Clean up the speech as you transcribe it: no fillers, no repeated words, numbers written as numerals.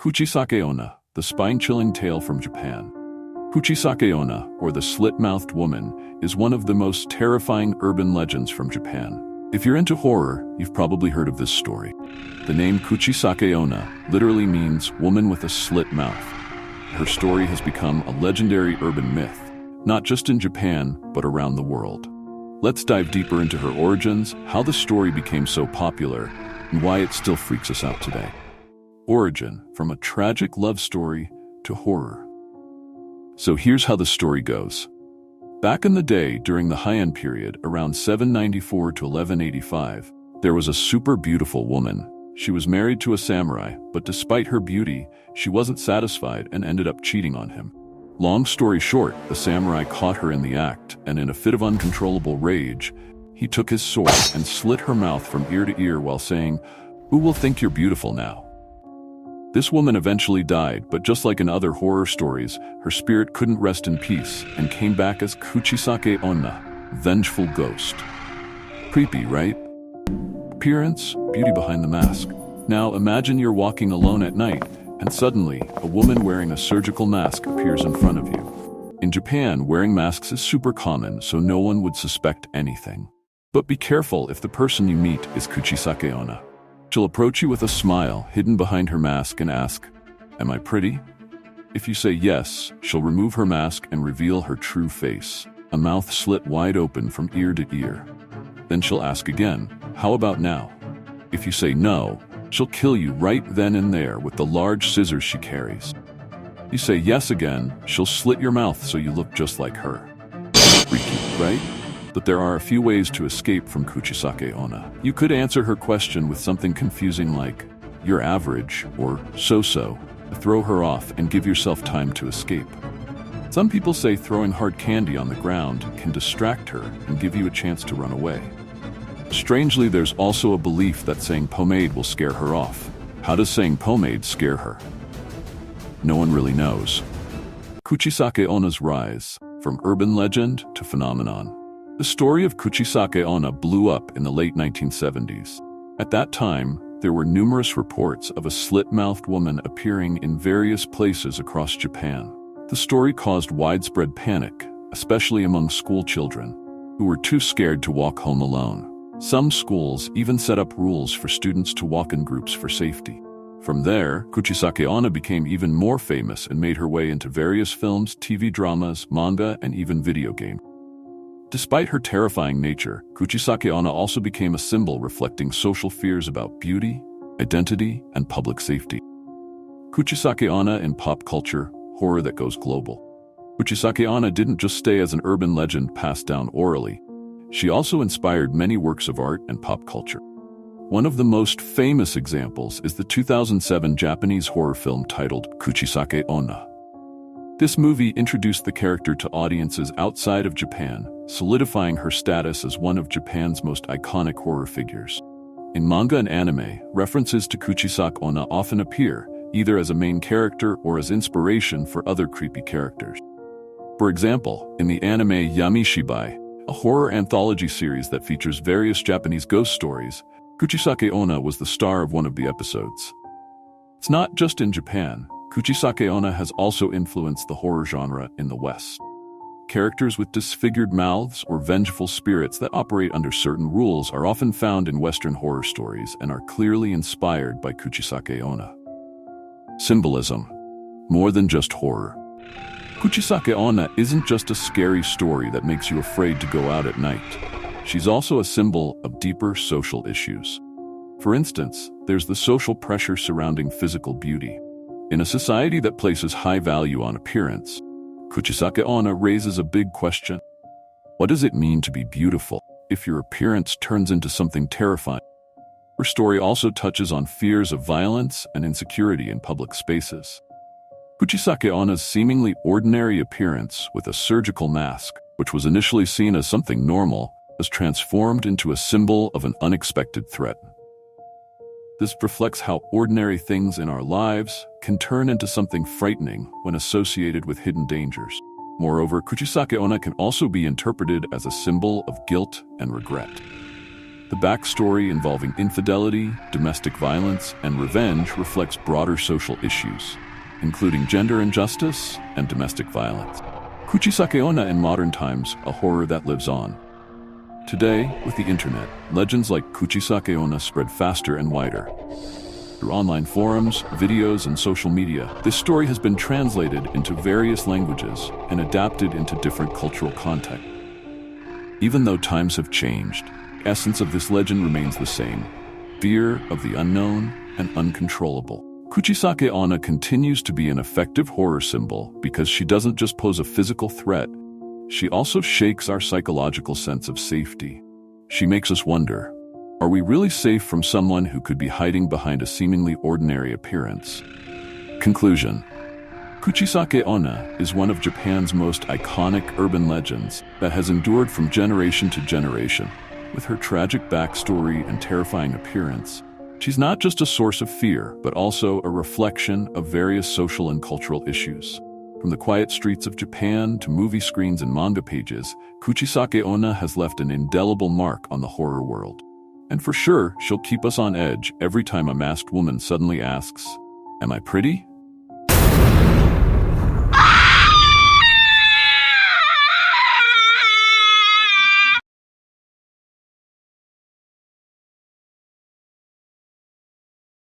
Kuchisake-onna, the spine-chilling tale from Japan. Kuchisake-onna, or the slit-mouthed woman, is one of the most terrifying urban legends from Japan. If you're into horror, you've probably heard of this story. The name Kuchisake-onna literally means woman with a slit mouth. Her story has become a legendary urban myth, not just in Japan, but around the world. Let's dive deeper into her origins, how the story became so popular, and why it still freaks us out today. Origin, from a tragic love story to horror. So here's how the story goes. Back in the day, during the Heian period, around 794 to 1185, there was a super beautiful woman. She was married to a samurai, but despite her beauty, she wasn't satisfied and ended up cheating on him. Long story short, the samurai caught her in the act, and in a fit of uncontrollable rage, he took his sword and slit her mouth from ear to ear while saying, "Who will think you're beautiful now?" This woman eventually died, but just like in other horror stories, her spirit couldn't rest in peace and came back as Kuchisake-onna, vengeful ghost. Creepy, right? Appearance, beauty behind the mask. Now imagine you're walking alone at night, and suddenly, a woman wearing a surgical mask appears in front of you. In Japan, wearing masks is super common, so no one would suspect anything. But be careful if the person you meet is Kuchisake-onna. She'll approach you with a smile hidden behind her mask and ask, "Am I pretty?" If you say yes, she'll remove her mask and reveal her true face, a mouth slit wide open from ear to ear. Then she'll ask again, "How about now?" If you say no, she'll kill you right then and there with the large scissors she carries. You say yes again, she'll slit your mouth so you look just like her. Freaky, right? But there are a few ways to escape from Kuchisake-onna. You could answer her question with something confusing like, "You're average," or "so-so," throw her off and give yourself time to escape. Some people say throwing hard candy on the ground can distract her and give you a chance to run away. Strangely, there's also a belief that saying pomade will scare her off. How does saying pomade scare her? No one really knows. Kuchisake-onna's rise, from urban legend to phenomenon. The story of Kuchisake-onna blew up in the late 1970s. At that time, there were numerous reports of a slit-mouthed woman appearing in various places across Japan. The story caused widespread panic, especially among school children, who were too scared to walk home alone. Some schools even set up rules for students to walk in groups for safety. From there, Kuchisake-onna became even more famous and made her way into various films, TV dramas, manga, and even video games. Despite her terrifying nature, Kuchisake-onna also became a symbol reflecting social fears about beauty, identity, and public safety. Kuchisake-onna in pop culture, horror that goes global. Kuchisake-onna didn't just stay as an urban legend passed down orally. She also inspired many works of art and pop culture. One of the most famous examples is the 2007 Japanese horror film titled Kuchisake-onna. This movie introduced the character to audiences outside of Japan, solidifying her status as one of Japan's most iconic horror figures. In manga and anime, references to Kuchisake-onna often appear, either as a main character or as inspiration for other creepy characters. For example, in the anime Yamishibai, a horror anthology series that features various Japanese ghost stories, Kuchisake-onna was the star of one of the episodes. It's not just in Japan. Kuchisake-onna has also influenced the horror genre in the West. Characters with disfigured mouths or vengeful spirits that operate under certain rules are often found in Western horror stories and are clearly inspired by Kuchisake-onna. Symbolism. More than just horror. Kuchisake-onna isn't just a scary story that makes you afraid to go out at night. She's also a symbol of deeper social issues. For instance, there's the social pressure surrounding physical beauty. In a society that places high value on appearance, Kuchisake-onna raises a big question. What does it mean to be beautiful if your appearance turns into something terrifying? Her story also touches on fears of violence and insecurity in public spaces. Kuchisake-onna's seemingly ordinary appearance with a surgical mask, which was initially seen as something normal, was transformed into a symbol of an unexpected threat. This reflects how ordinary things in our lives can turn into something frightening when associated with hidden dangers. Moreover, Kuchisake-onna can also be interpreted as a symbol of guilt and regret. The backstory involving infidelity, domestic violence, and revenge reflects broader social issues, including gender injustice and domestic violence. Kuchisake-onna in modern times, a horror that lives on. Today, with the internet, legends like Kuchisake-onna spread faster and wider. Through online forums, videos, and social media, this story has been translated into various languages and adapted into different cultural contexts. Even though times have changed, the essence of this legend remains the same: fear of the unknown and uncontrollable. Kuchisake-onna continues to be an effective horror symbol because she doesn't just pose a physical threat, she also shakes our psychological sense of safety. She makes us wonder, are we really safe from someone who could be hiding behind a seemingly ordinary appearance? Conclusion: Kuchisake-onna is one of Japan's most iconic urban legends that has endured from generation to generation. With her tragic backstory and terrifying appearance, she's not just a source of fear, but also a reflection of various social and cultural issues. From the quiet streets of Japan to movie screens and manga pages, Kuchisake-onna has left an indelible mark on the horror world. And for sure, she'll keep us on edge every time a masked woman suddenly asks, "Am I pretty?"